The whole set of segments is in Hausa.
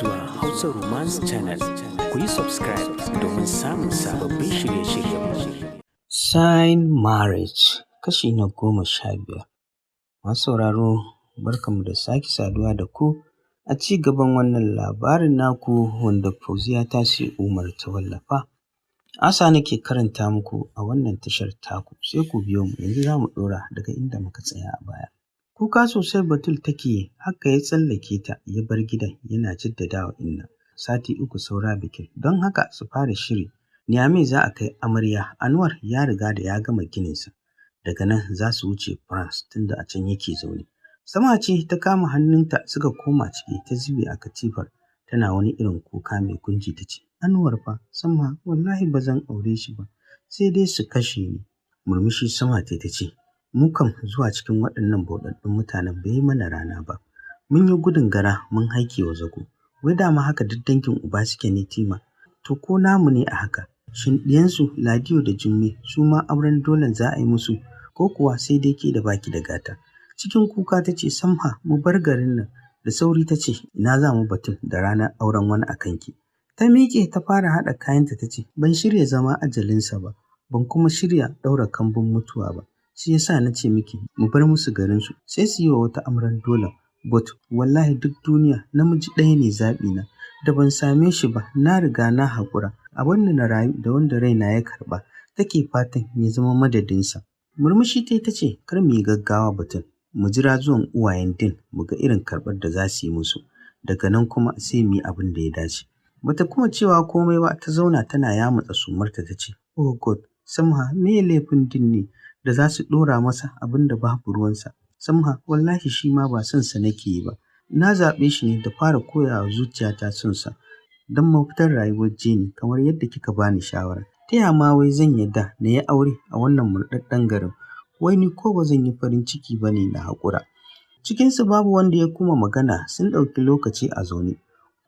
zuwa Hausa Romance Channel. Ku yi subscribe domin samun sababbin shirye-shiryen. Sign Marriage kashi na 15. Masu sauraro, barkanmu da sake saduwa da ku a ci gaban wannan labarin naku wanda Fauziya Tasi Umar ta wallafa. Asa nake karanta muku a wannan tashar taku, sai ku biyo mu, yanzu za mu ɗora daga inda muka tsaya a baya. Kuka sosai Batul take, haka ya tsallake ta ya bar gidan yana jaddadawa Inna. Sati 3 saura bikin, don haka su fara shiri. Niamey za a kai amarya, Anwar ya riga da ya gama gininsa. Daga nan za su wuce France tunda a can yake zaune. Sama ce ta kama hannunta suka koma ciki, ta zube a katifar. Tana wani irin kuka mai kunji ta ce, Anwar fa, Sama wallahi ba zan aure shi ba, sai dai su kashe ni. Murmushi Sama ta ce, mu kam zuwa cikin waɗannan bauɗaɗɗun mutanen bai yi mana rana ba. Mun yi gudun gara mun haike wa zago. Wai dama haka duk dangin uba suke ne Tima? To ko namu ne a haka? Shin ɗiyansu Ladiyo da Jummai su ma auren dolen za a yi musu, ko kuwa sai dai ke da baki da gata? Cikin kuka ta ce, Samha mu bar garin nan. Da sauri ta ce, ina za mu Batul da ranar auren wani a kanki? Ta miƙe ta fara haɗa kayanta ta ce, ban shirya zama ajalinsa ba, ban kuma shirya ɗaura kambun mutuwa ba. Shi yasa na ce miki mu bar musu garinsu sai su yi wa wata auren dole. But wallahi duk duniya namiji ɗaya ne zaɓina, da ban same shi ba na riga na haƙura. Abin da na rayu da wanda raina ya karɓa take fatan ya zama madadinsa. Murmushi ta ce, kar mu yi gaggawa Batul, mu jira zuwan uwayen Din mu ga irin karɓar da za su yi musu. Daga nan kuma sai mu yi abin da ya dace. Bata kuma cewa komai ba, ta zauna tana yamutsa sumarta ta ce, oh God, Samha me laifin Din ne da za su ɗora masa abin da babu ruwansa? Samha wallahi shi ma ba son sa nake yi ba. Na zaɓe shi ne da fara koya wa zuciyata son sa don mafitar rayuwar Jenny kamar yadda kika bani shawara. Ta ya ma wai zan yadda na yi aure a wannan murɗaɗɗen garin? Wai ni ko ba zan yi farin ciki ba ne na haƙura? Cikinsu babu wanda ya kuma magana, sun ɗauki lokaci a zaune,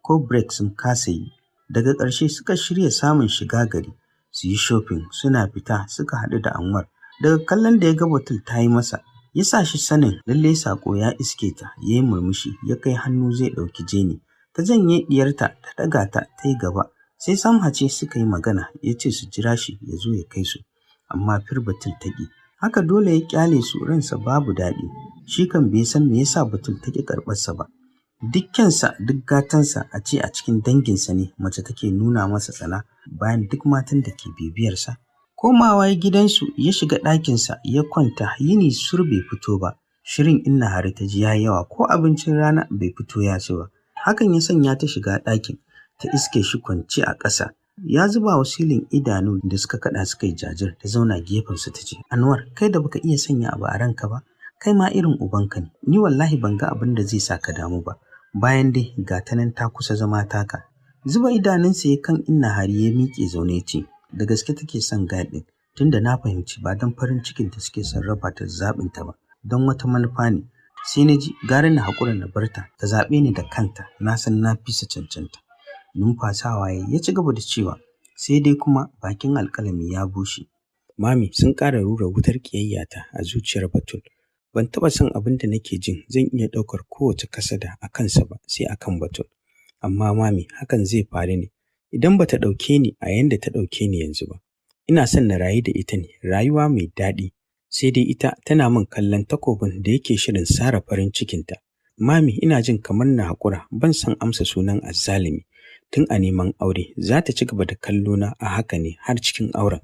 ko break sun kasa yi. Daga ƙarshe suka shirya samun shiga gari, su yi shopping. Suna fita suka haɗu da Anwar. Daga kallon da ya ga Batul ta yi masa, ya sa shi sanin lalle saƙo ya iske ta. Ya yi murmushi, ya kai hannu zai ɗauki Jenny. Ta janye ɗiyarta ta ɗaga ta ta yi gaba. Sai Samha ce suka yi magana, ya ce su jira shi ya zo ya kai su. Amma fir Batul ta ƙi. Haka dole ya ƙyale su, ransa babu daɗi. Shi kan bai san me yasa Batul ta ƙi karɓarsa ba. Dukkansa duk gatansa a ce a cikin danginsa ne mace take nuna masa tsana bayan duk matan da ke bibiyarsa. Komawa gidansu ya shiga ɗakinsa ya kwanta, yini sur bai fito ba. Shirin Inna Hari ta ji ya yawa, ko abincin rana bai fito ya ci ba. Hakan ya sanya ta shiga ɗakin, ta iske shi kwance a ƙasa. Ya zuba wa silin idanu da suka kaɗa suka yi jajir. Ta zauna gefensa ta ce, Anwar, kai da baka iya sanya abu a ranka ba, kai ma irin ubanka ne. Ni wallahi ban ga abin da zai sa ka damu ba, bayan dai ga ta nan ta kusa zama taka. Zuba idanunsa ya kan Inna Hari ya miƙe zaune ce, da gaske take son gaɗin, tunda na fahimci ba don farin cikin ta suke sarrafa ta zaɓinta ba, don wata manufa ne. Sai na ji gara na haƙura na barta ta zaɓe ni da kanta, na san na fi sa cancanta. Numfasawa ya ci gaba da cewa, sai dai kuma bakin alƙalami ya bushe. Mami sun ƙara rura wutar ƙiyayyata a zuciyar Batul. Ban taɓa son abin da nake jin zan iya ɗaukar kowace kasada a kansa ba sai akan Batul. Amma Mami hakan zai faru ne idan bata ɗauke ni a yanda ta ɗauke ni yanzu ba. Ina son na rayu da ita ne rayuwa mai daɗi, sai dai ita tana min kallon takobin da yake shirin sare farin cikinta. Mami ina jin kamar na haƙura, ban san amsa sunan azzalumi. Tun a neman aure za ta ci gaba da kallona a haka ne har cikin auren.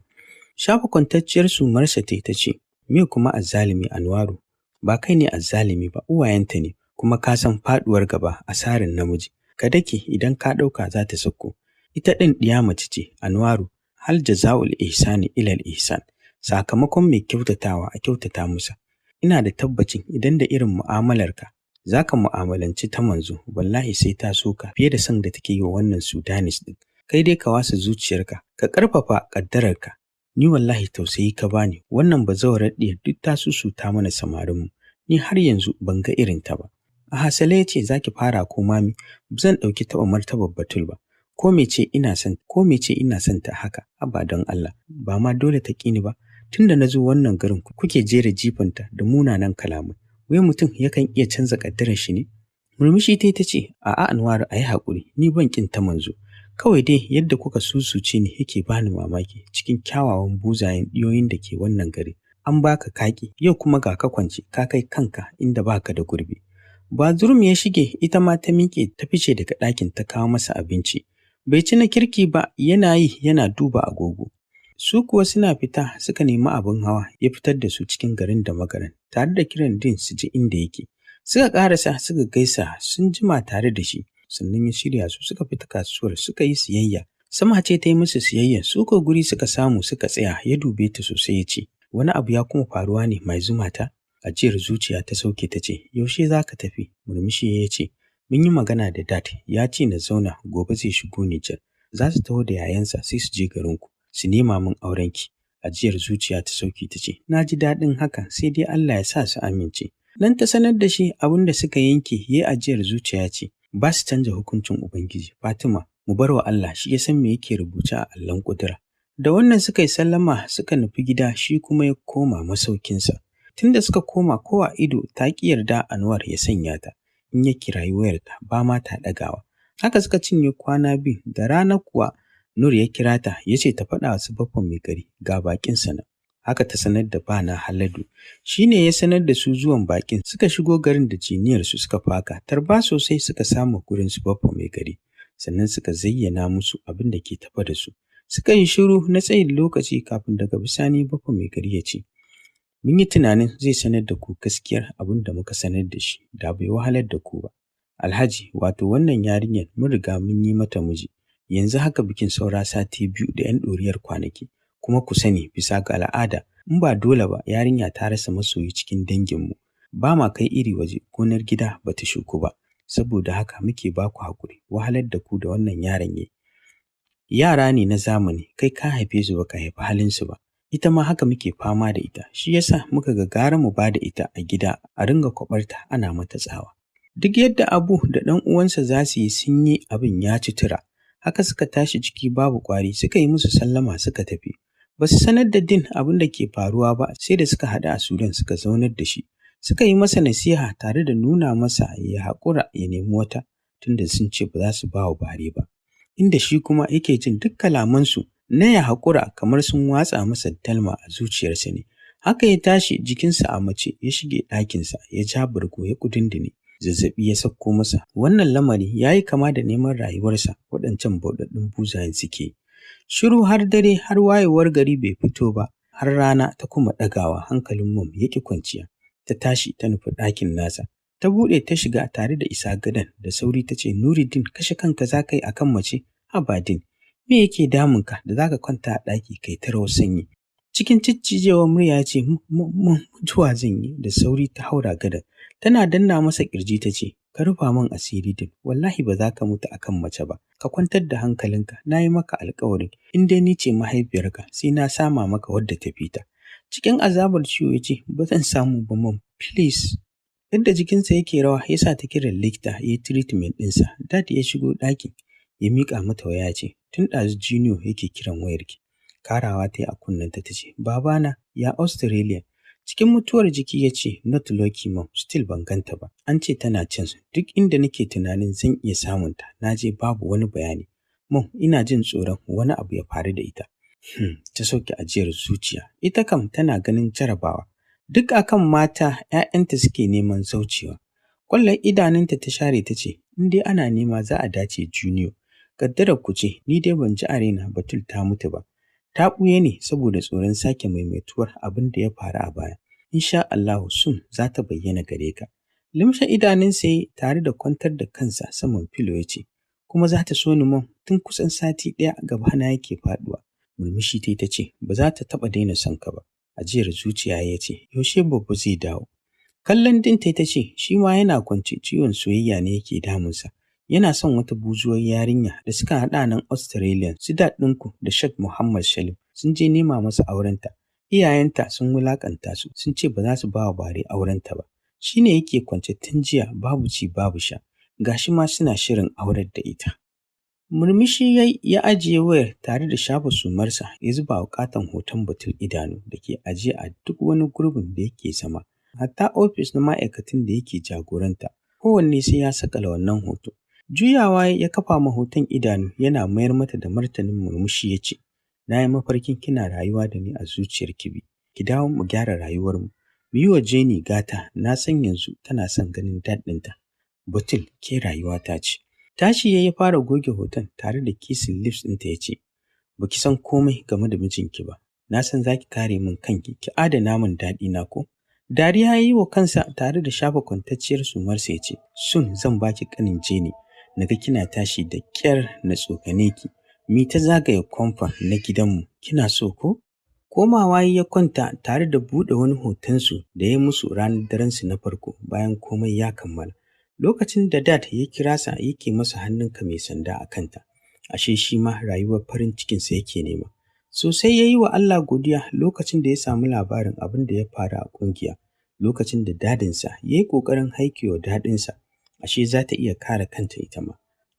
Shafa kwantacciyar sumarsa ta ce, me kuma azzalumi Anwaru? Ba kai ne azzalumi ba, uwayenta ne, kuma ka san faɗuwar gaba asarin namiji. Ka dake idan ka ɗauka za ta sauko. Ita ɗin ɗiya mace ce, Anwaru, hal jaza'ul ihsani ilal ihsan. Sakamakon mai kyautatawa a kyautata musa. Ina da tabbacin idan da irin mu'amalarka za ka mu'amalanci ta manzo, wallahi sai ta soka fiye da son da take yi wa wannan Sudanis ɗin. Kai dai ka wasa zuciyarka, ka ƙarfafa ƙaddararka. Ni wallahi tausayi ka bani, wannan bazawarar ɗiyar duk ta susuta mana samarinmu. Ni har yanzu ban ga irin ta ba. A hasale ya ce, za ki fara ko Mami, zan ɗauki taɓa martabar Batul ba. Ko me ce ina son ta haka, haba don Allah, ba ma dole ta ƙini ba. Tunda na zo wannan garin kuke jera jifanta da munanan kalamai. Wai mutum yakan iya canza ƙaddarar shi ne? Murmushi ta ce, a'a Anwaru a yi haƙuri, ni ban ƙin ta manzo. Kawai dai yadda kuka susuce ni yake bani mamaki cikin kyawawan buzayen ɗiyoyin da ke wannan gari. An baka kaki, yau kuma ga ka kwance, ka kai kanka inda baka da gurbi. Bathroom ya shige, ita ma ta miƙe ta fice daga ɗakin ta kawo masa abinci. Bai ci na kirki ba, yana yi yana duba agogo. Su kuwa suna fita suka nemi abin hawa ya fitar da su cikin garin da magaran tare da kiran din su ji inda yake. Suka ƙarasa suka gaisa sun jima tare da shi. Sannan ya shirya su suka fita kasuwar suka yi siyayya. Sama ce ta yi musu siyayya su ko guri suka samu suka tsaya ya dube ta sosai ya ce, wani abu ya kuma faruwa ne mai zuma ta? Ajiyar zuciya ta sauke ta ce, yaushe za ka tafi? Murmushi ya ce, mun yi magana da dad ya ce na zauna gobe zai shigo Nijar. Za su taho da yayansa sai su je garinku su nema min aurenki. Ajiyar zuciya ta sauke ta ce, na ji daɗin hakan sai dai Allah ya sa su amince. Nan ta sanar da shi abin da suka yanke ya ajiyar zuciya ce, ba su canza hukuncin Ubangiji. Fatima, mu bar wa Allah shi ya san me yake rubuce a allon ƙudura. Da wannan suka yi sallama suka nufi gida shi kuma ya koma masaukinsa. Tunda suka koma kowa ido ta ƙi yarda Anwar ya sanya ta. In ya kirayi wayarta ba ma ta ɗagawa. Haka suka cinye kwana biyu da rana kuwa Nur ya kira ta ya ce ta faɗa wa su baffan mai gari ga baƙinsa nan. Haka ta sanar da bana Haladu. Shi ne ya sanar da su zuwan baƙin suka shigo garin da jiniyarsu suka faka. Tarba sosai suka samu gurin su baffan mai gari. Sannan suka zayyana musu abin da ke tafa da su. Suka yi shiru na tsayin lokaci kafin daga bisani baffan mai gari ya ce, mun yi tunanin zai sanar da ku gaskiyar abin da muka sanar da shi da bai wahalar da ku ba. Alhaji, wato wannan yarinyar mun riga mun yi mata miji. Yanzu haka bikin saura sati 2 da 'yan ɗoriyar kwanaki. Kuma ku sani bisa ga al'ada in ba dole ba yarinya ta rasa masoyi cikin danginmu. Ba ma kai iri waje gonar gida ba ta shuku ba. Saboda haka muke ba ku haƙuri wahalar da ku da wannan yaron yayi. Yara ne na zamani kai ka haife su ba ka haifi halinsu ba. Ita ma haka muke fama da ita, shi yasa muka ga gara mu ba da ita a gida a ringa kwabarta ana mata tsawa. Duk yadda Abu da ɗan uwansa za su yi sun yi abin ya ci tura, haka suka tashi ciki babu ƙwari suka yi musu sallama suka tafi. Ba su sanar da Din abin da ke faruwa ba sai da suka haɗu a Sudan suka zaunar da shi. Suka yi masa nasiha tare da nuna masa ya haƙura ya nemi wata tunda sun ce ba za su ba wa bare ba. Inda shi kuma yake jin duk kalamansu na ya haƙura kamar sun watsa masa dalma a zuciyarsa ne. Haka ya tashi jikinsa a mace ya shige ɗakinsa ya ja bargo ya kudindine. Zazzaɓi ya sauko masa. Wannan lamari ya yi kama da neman rayuwarsa waɗancan bauɗaɗɗun buzayen suke. Shiru har dare har wayewar gari bai fito ba har rana ta kuma ɗagawa hankalin Mom ya ƙi kwanciya. Ta tashi ta nufi ɗakin nasa. Ta buɗe ta shiga tare da isa gadon da sauri ta ce Nuruddin kashe kanka za ka yi a kan mace? Haba Din. Me yake damunka da za ka kwanta a ɗaki kai ta rawar sanyi? Cikin ciccijewar murya ya ce, mutuwa zan yi da sauri ta haura gadon. Tana danna masa ƙirji ta ce, ka rufa min asiri Din, wallahi ba za ka mutu akan mace ba. Ka kwantar da hankalinka, na yi maka alƙawarin, in dai ni ce mahaifiyarka sai na sama maka wadda ta fita. Cikin azabar ciwo ya ce, ba zan samu ba Mom, please. Yadda jikinsa yake rawa ya sa ta kiran likita ya yi treatment ɗinsa. Dad ya shigo ɗakin. Ya miƙa mata waya ce, tun ɗazu Junior yake kiran wayarki. Karawa ta yi a kunnenta ta ce, babana ya Australia. Cikin mutuwar jiki ya ce, not lucky Mom, still ban ganta ba. An ce tana can duk inda nake tunanin zan iya samunta, na je babu wani bayani. Mom, ina jin tsoron wani abu ya faru da ita. Ta sauke ajiyar zuciya. Ita kam tana ganin jarabawa. Duk akan mata ‘ya'yanta suke neman zaucewa. Ƙwallon idanunta ta share ta ce, in dai ana nema za a dace Junior. Kaddarar ku ce, ni dai ban ji a raina Batul ta mutu ba. Ta ɓuya ne saboda tsoron sake maimaituwar abin da ya faru a baya. Insha Allahu sun za ta bayyana gare ka. Limshe idanunsa yayi tare da kwantar da kansa saman filo ya ce, kuma za ta so ni Mom tun kusan sati ɗaya gabana yake faɗuwa. Murmushi ta ce, ba za ta taɓa daina son ka ba. Ajiyar zuciya ya ce, yaushe babba zai dawo. Kallon Din ta ce, shi ma yana kwance ciwon soyayya ne yake damunsa. Yana son wata buzuwar yarinya da suka haɗa nan Australia, su ɗinku da Sheikh Muhammad Salim sun je nema masa aurenta. Iyayenta sun wulaƙanta su, sun ce ba za su ba wa bare aurenta ba. Shi ne yake kwance tun jiya babu ci babu sha. Gashi ma suna shirin aurar da ita. Murmushi ya ajiye wayar tare da shafa sumarsa ya zuba wa ƙaton hoton Batul idanu da ke ajiye a duk wani gurbin da yake zama. Hatta ofis na ma'aikatan da yake jagoranta. kowanne sai ya sakala wannan hoto. Juyawa ya kafa ma hoton idanu yana mayar mata da martanin murmushi ya ce, na yi mafarkin kina rayuwa da ni a zuciyar kibi, ki dawo mu gyara rayuwarmu. Mu yi wa Jenny gata, na san yanzu tana son ganin daɗinta. Batul, ke rayuwata ce. Tashi ya fara goge hoton tare da kissing lips ɗinta ya ce, ba ki san komai game da mijinki ba. Na san za ki kare min kanki, ki adana min daɗina ko? Dariya ya yi wa kansa tare da shafa kwantacciyar sumarsa ya ce, Sun zan baki ƙanin Jenny, naga kina tashi da ƙyar na tsokane ki. Mi ta zagaya kwamfan na gidanmu, kina so ko? Komawa ya kwanta tare da buɗe wani hotonsu da ya musu ranar darensu na farko bayan komai ya kammala. Lokacin da Dad ya kira sa yake masa hannunka mai sanda a kanta, ashe shi ma rayuwar farin cikinsa yake nema. Sosai ya yi wa Allah godiya lokacin da ya samu labarin abin da ya faru a ƙungiya, lokacin da dadinsa ya yi ƙoƙarin haikewa daɗinsa, ashe za ta iya kare kanta ita ma.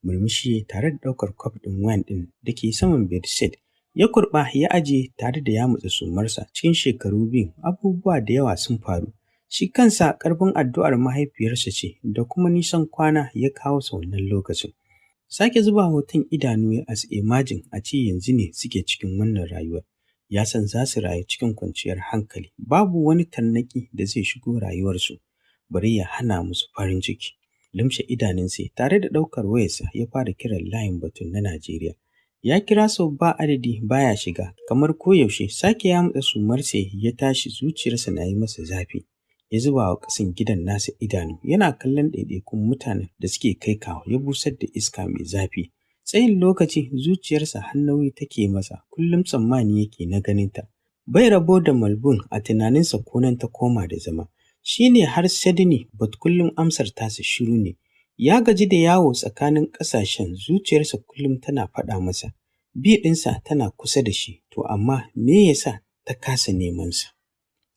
Murmushi tare da ɗaukar kwaf ɗin wine ɗin da ke saman bedsheet, ya kurɓa ya ajiye tare da ya mutsa sumarsa. Cikin shekaru biyu abubuwa da yawa sun faru. Shi kansa ƙarfin addu'ar mahaifiyarsa ce da kuma nisan kwana ya kawo sa wannan lokacin. Sake zuba hoton idanu ya as imagine a ce yanzu ne suke cikin wannan rayuwar. Ya san za su rayu cikin kwanciyar hankali. Babu wani tarnaƙi da zai shigo rayuwarsu bari ya hana musu farin ciki. Limshe idanunsa tare da ɗaukar wayarsa ya fara kiran layin Batul na Najeriya. Ya kira sau ba adadi baya shiga, kamar koyaushe sake ya mutsa sumarsa ya tashi zuciyarsa na yi masa zafi. Ya zuba wa ƙasan gidan nasa idanu yana kallon ɗaiɗaikun mutanen da suke kai kawo ya busar da iska mai zafi. Tsayin lokaci zuciyarsa har nauyi take masa, kullum tsammani yake na ganinta. Bai rabo da Malbun a tunaninsa ko nan ta koma da zama. Shi ne har Sydney, but kullum amsar tasa shiru ne. Ya gaji da yawo tsakanin ƙasashen, zuciyarsa kullum tana faɗa masa. Bi ɗinsa tana kusa da shi, to amma me yasa ta kasa nemansa?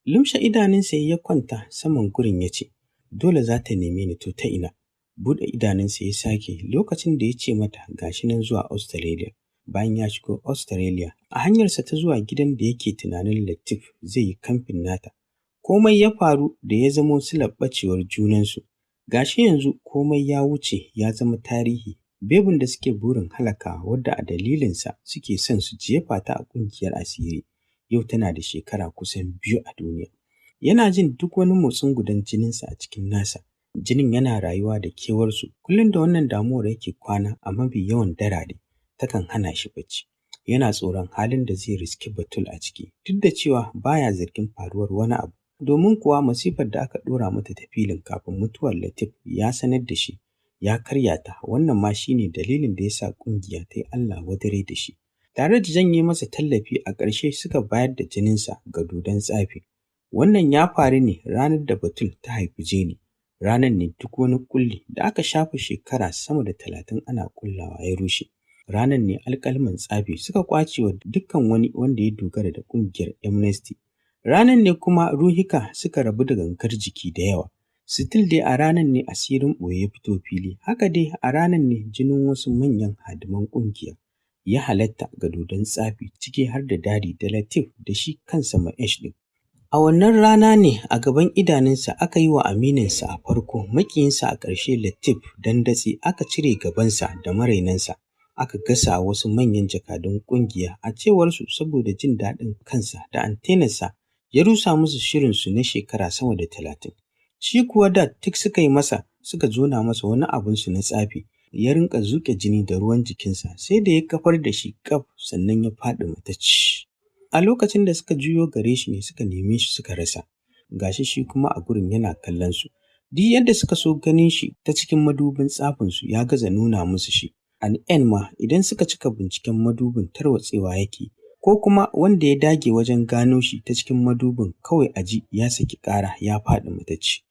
Lumshe idanunsa ya kwanta saman gurin ya ce, dole za ta neme ni, to ta ina? Buɗe idanunsa ya sake lokacin da ya ce mata gashi nan zuwa Australia. Bayan ya shigo Australia, a hanyarsa ta zuwa gidan da yake tunanin Latif zai yi kamfin nata. Komai ya faru da ya zamo silar ɓacewar junansu. Gashi yanzu komai ya wuce ya zama tarihi. Bebin da suke burin halaka wadda a dalilinsa suke son su jefa ta a ƙungiyar asiri. Yau tana da shekara kusan 2 a duniya. Yana jin duk wani motsin gudan jininsa a cikin nasa. Jinin yana rayuwa da kewarsu. Kullum da wannan damuwar yake kwana a mafi yawan darare. Takan hana shi bacci. Yana tsoron halin da zai riski Batul a ciki, duk da cewa baya zargin faruwar wani abu. Domin kuwa masifar da aka ɗora mata ta filin kafin mutuwar Latif ya sanar da shi, ya karya ta. Wannan ma shi ne dalilin da ya sa ƙungiya ta yi Allah wadare da shi. Tare da janye masa tallafi a ƙarshe suka bayar da jininsa ga dodon tsafi. Wannan ya faru ne ranar da Batul ta haifi Jenny. Ranar ne duk wani ƙulli da aka shafe shekara sama da 30 ana ƙullawa ya rushe. Ranar ne alƙalman tsafi suka ƙwace wa dukkan wani wanda ya dogara da ƙungiyar Amnesty. Ranar ne kuma ruhika suka rabu da gangar jiki da yawa. Still dai a ranar ne asirin ɓoye ya fito fili. Haka dai a ranar ne jinin wasu manyan hadiman ƙungiya ya halatta ga dodon tsafi, ciki har da Dadi da Latif da shi kansa Mahesh ɗin. A wannan rana ne a gaban idanunsa aka yi wa amininsa a farko, maƙiyinsa a ƙarshe Latif dandatse, aka cire gabansa da marainansa. Aka gasa wasu manyan jakadun ƙungiya a cewarsu saboda jin daɗin kansa da antenarsa ya rusa musu shirinsu na shekara sama da 30. Shi kuwa da duk suka yi masa, suka jona masa wani abinsu na tsafi, ya rinƙa zuƙe jini da ruwan jikinsa sai da ya kafar da shi ƙaf sannan ya faɗi matacce. A lokacin da suka juyo gare shi ne suka neme shi suka rasa. Gashi shi kuma a gurin yana kallon su. Duk yadda suka so ganin shi ta cikin madubin tsafinsu ya gaza nuna musu shi. An ma idan suka cika binciken madubin tarwatsewa yake, ko kuma wanda ya dage wajen gano shi ta cikin madubin kawai aji ya saki ƙara ya faɗi matacce.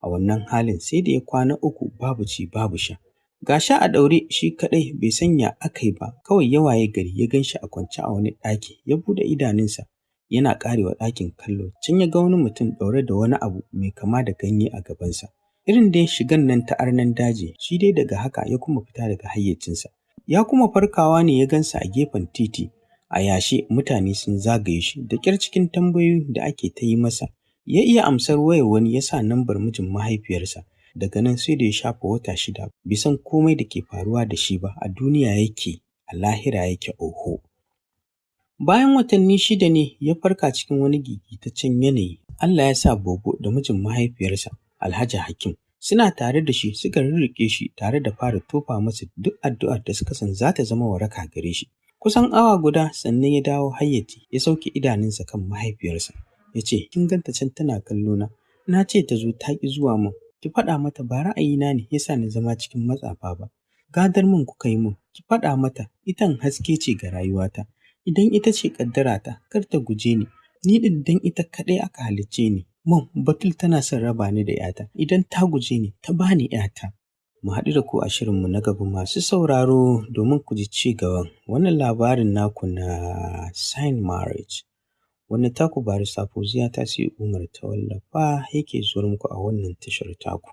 A wannan halin sai da ya kwana 3 babu ci babu sha. Gashi a ɗaure shi kaɗai bai sanya aka yi ba, kawai ya waye gari ya gan shi a kwance a wani ɗaki, ya buɗe idanunsa yana ƙarewa ɗakin kallo. Can ya ga wani mutum ɗaure da wani abu mai kama da ganye a gabansa. Irin dai shigan nan ta arnan daji, shi dai daga haka ya kuma fita daga hayyacinsa. Ya kuma farkawa ne ya gansa a gefen titi, a yashe mutane sun zagaye shi, da ƙyar cikin tambayoyin da ake ta yi masa. Ya iya amsar wayar wani ya sa lambar mijin mahaifiyarsa. Daga nan sai da ya shafa wata 6 bai san komai da ke faruwa da shi ba, a duniya yake, a lahira yake oho. Bayan watanni 6 ne ya farka cikin wani gigitaccen yanayi. Allah ya sa Bobo da mijin mahaifiyarsa Alhaji Hakim suna tare da shi, suka rirriƙe shi tare da fara tofa masa duk addu'ar da suka san za ta zama waraka gare shi. Kusan awa guda sannan ya dawo hayyaci, ya sauke idanunsa kan mahaifiyarsa. Ya ce, kin ganta can tana kallo na ce ta zo ta ƙi zuwa min. Ki faɗa mata ba ra'ayina ne ya sa ni zama cikin matsafa ba. Gadar min kuka yi min, ki faɗa mata itan haske ce ga rayuwata. Idan ita ce ƙaddarata, kar ta guje ni. Ni ɗin dan ita kaɗai aka halicce ni. Mom, Batul tana son raba ni da ‘yata. Idan ta guje ni, ta bani ‘yata. Mu haɗu da ku a shirinmu na gaba masu sauraro domin ku ji ci gaban wannan labarin naku na Sign Marriage. Wanda taku Barista Fauziya Tasi'u Umar ta wallafa yake zuwa muku a wannan tashar taku.